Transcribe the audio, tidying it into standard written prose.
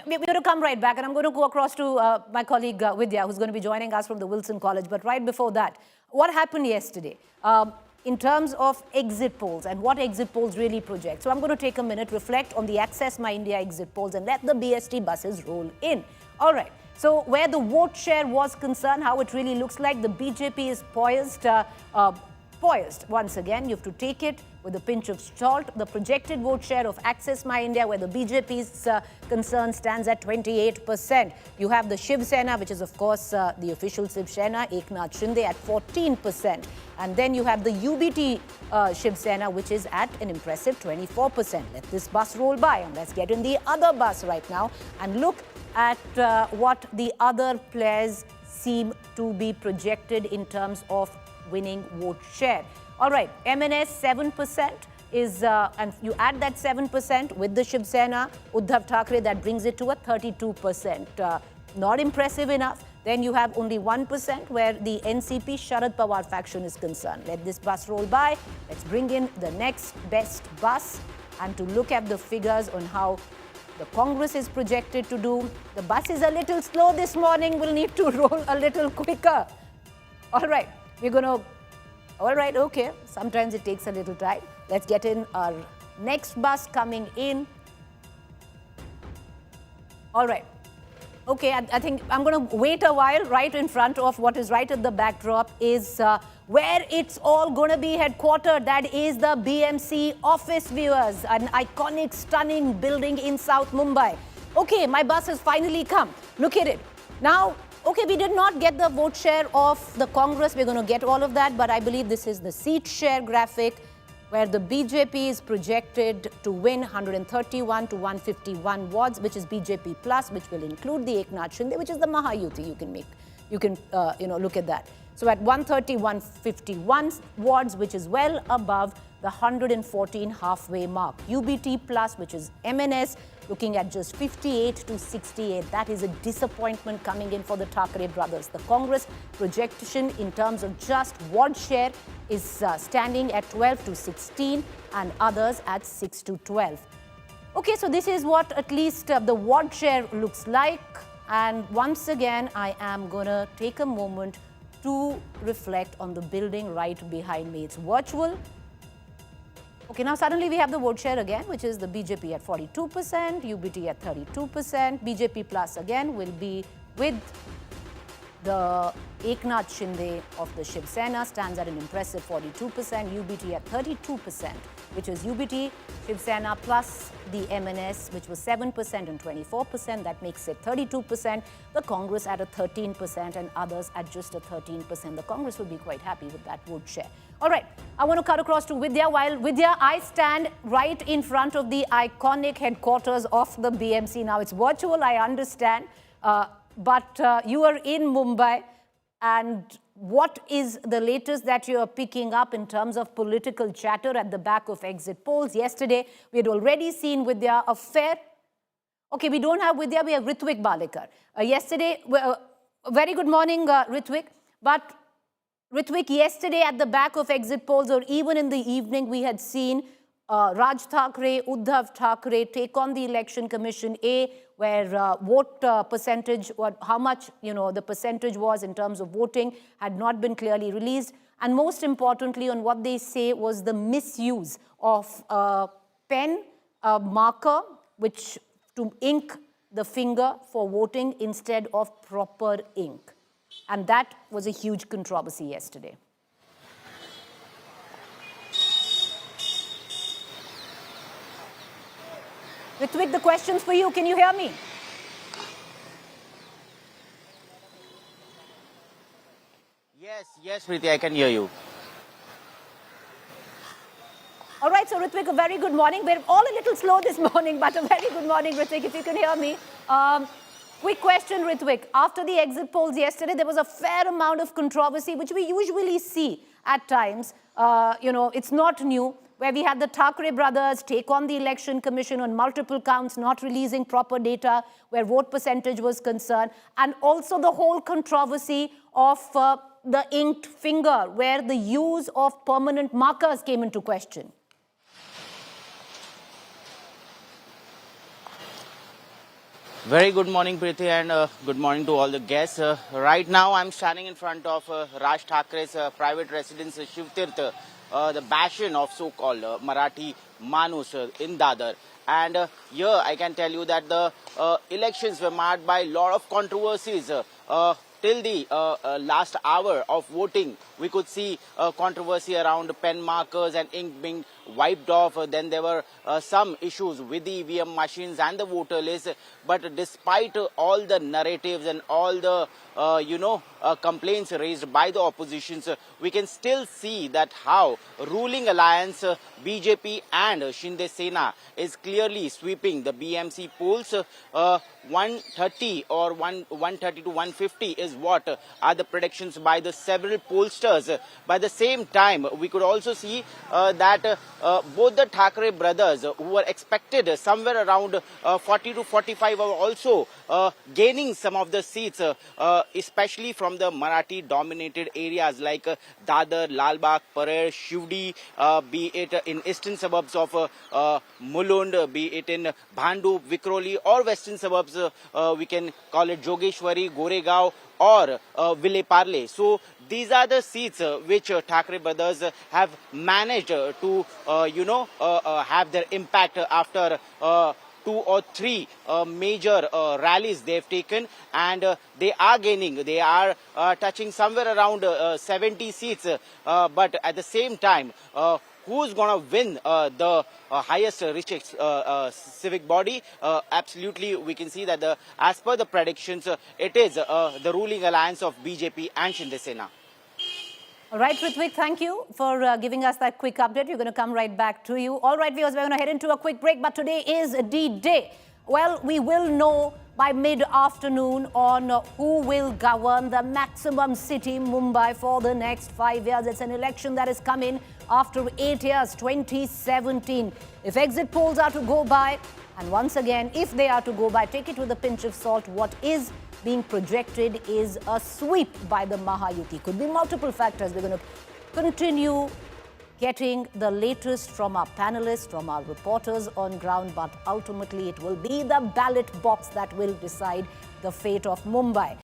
we're going to come right back, and I'm going to go across to my colleague Vidya, who's going to be joining us from the Wilson College. But right before that, what happened yesterday in terms of exit polls and what exit polls really project? So I'm going to take a minute, reflect on the Access My India exit polls, and let the BST buses roll in. All right. So where the vote share was concerned, how it really looks like, the BJP is poised. Poised. Once again, you have to take it with a pinch of salt. The projected vote share of Access My India, where the BJP's concern stands at 28%. You have the Shiv Sena, which is of course the official Shiv Sena, Eknath Shinde at 14%. And then you have the UBT Shiv Sena, which is at an impressive 24%. Let this bus roll by, and let's get in the other bus right now and look at what the other players seem to be projected in terms of winning vote share. All right, MNS 7% is, and you add that 7% with the Shiv Sena, Uddhav Thackeray, that brings it to a 32%. Not impressive enough. Then you have only 1% where the NCP Sharad Pawar faction is concerned. Let this bus roll by. Let's bring in the next best bus and to look at the figures on how the Congress is projected to do. The bus is a little slow this morning. We'll need to roll a little quicker. All right. We're going to, all right, okay. Sometimes it takes a little time. Let's get in our next bus coming in. All right. Okay, I think I'm going to wait a while. Right in front of what is right at the backdrop is where it's all going to be headquartered. That is the BMC office, viewers. An iconic, stunning building in South Mumbai. Okay, my bus has finally come. Look at it. Now, okay, we did not get the vote share of the Congress. We're going to get all of that. But I believe this is the seat share graphic where the BJP is projected to win 131 to 151 wards, which is BJP plus, which will include the Eknath Shinde, which is the Mahayuti. You can look at that. So at 130, 151 wards, which is well above the 114 halfway mark. UBT plus, which is MNS, looking at just 58 to 68. That is a disappointment coming in for the Thackeray brothers. The Congress projection in terms of just ward share is standing at 12 to 16 and others at 6 to 12. Okay, so this is what at least the ward share looks like. And once again, I am going to take a moment to reflect on the building right behind me. It's virtual. Okay, now suddenly we have the vote share again, which is the BJP at 42%, UBT at 32%. BJP plus again will be with the Eknath Shinde of the Shiv Sena, stands at an impressive 42%, UBT at 32%, which is UBT, Shiv Sena plus the MNS, which was 7% and 24%. That makes it 32%. The Congress at a 13% and others at just a 13%. The Congress will be quite happy with that vote share. All right, I want to cut across to Vidya. While Vidya, I stand right in front of the iconic headquarters of the BMC. Now, it's virtual, I understand, but you are in Mumbai. And what is the latest that you are picking up in terms of political chatter at the back of exit polls? Yesterday, we had already seen Vidya a fair... Okay, we don't have Vidya, we have Ritwik Balekar. Yesterday, very good morning, Ritwik. But Ritwik, yesterday at the back of exit polls, or even in the evening, we had seen Raj Thackeray, Uddhav Thackeray take on the Election Commission where vote percentage, how much the percentage was in terms of voting had not been clearly released. And most importantly, on what they say was the misuse of a pen, a marker, which to ink the finger for voting instead of proper ink. And that was a huge controversy yesterday. Ritwik, the question's for you. Can you hear me? Yes, Preeti, I can hear you. All right, so Ritwik, a very good morning. We're all a little slow this morning, but a very good morning, Ritwik, if you can hear me. Quick question, Ritwik. After the exit polls yesterday, there was a fair amount of controversy, which we usually see at times. It's not new, where we had the Thackeray brothers take on the Election Commission on multiple counts, not releasing proper data where vote percentage was concerned, and also the whole controversy of the inked finger, where the use of permanent markers came into question. Very good morning, Preeti, and good morning to all the guests. Right now, I'm standing in front of Raj Thackre's private residence, Shiv Sena, the bastion of so-called Marathi Manus in Dadar. And here, I can tell you that the elections were marked by a lot of controversies. Till the last hour of voting, we could see controversy around pen markers and ink being wiped off. Then there were some issues with the EVM machines and the voter list. But despite all the narratives and all the complaints raised by the oppositions, we can still see that how ruling alliance BJP and Shinde Sena is clearly sweeping the BMC polls. 130 or 130 to 150 is what are the predictions by the several pollsters. By the same time, we could also see that both the Thackeray brothers, who were expected somewhere around 40 to 45, are also gaining some of the seats, especially from the Marathi-dominated areas like Dadar, Lalbagh, Parer, Shivdi, be it in eastern suburbs of Mulund, be it in Bhandup, Vikroli, or western suburbs, we can call it Jogeshwari, Goregaon, or Ville Parle. So these are the seats which Thackeray brothers have managed to, have their impact after 2 or 3 major rallies they've taken, and they are gaining. They are touching somewhere around 70 seats, but at the same time, who's going to win the highest, richest civic body? Absolutely, we can see that as per the predictions, it is the ruling alliance of BJP and Shinde Sena. All right, Ritwik, thank you for giving us that quick update. We're going to come right back to you. All right, viewers, we're going to head into a quick break, but today is D-Day. Well, we will know by mid-afternoon on who will govern the maximum city, Mumbai, for the next 5 years. It's an election that is coming after 8 years, 2017. If exit polls are to go by, and once again, if they are to go by, take it with a pinch of salt, what is being projected is a sweep by the Mahayuti. Could be multiple factors. We're going to continue getting the latest from our panelists, from our reporters on ground, but ultimately it will be the ballot box that will decide the fate of Mumbai.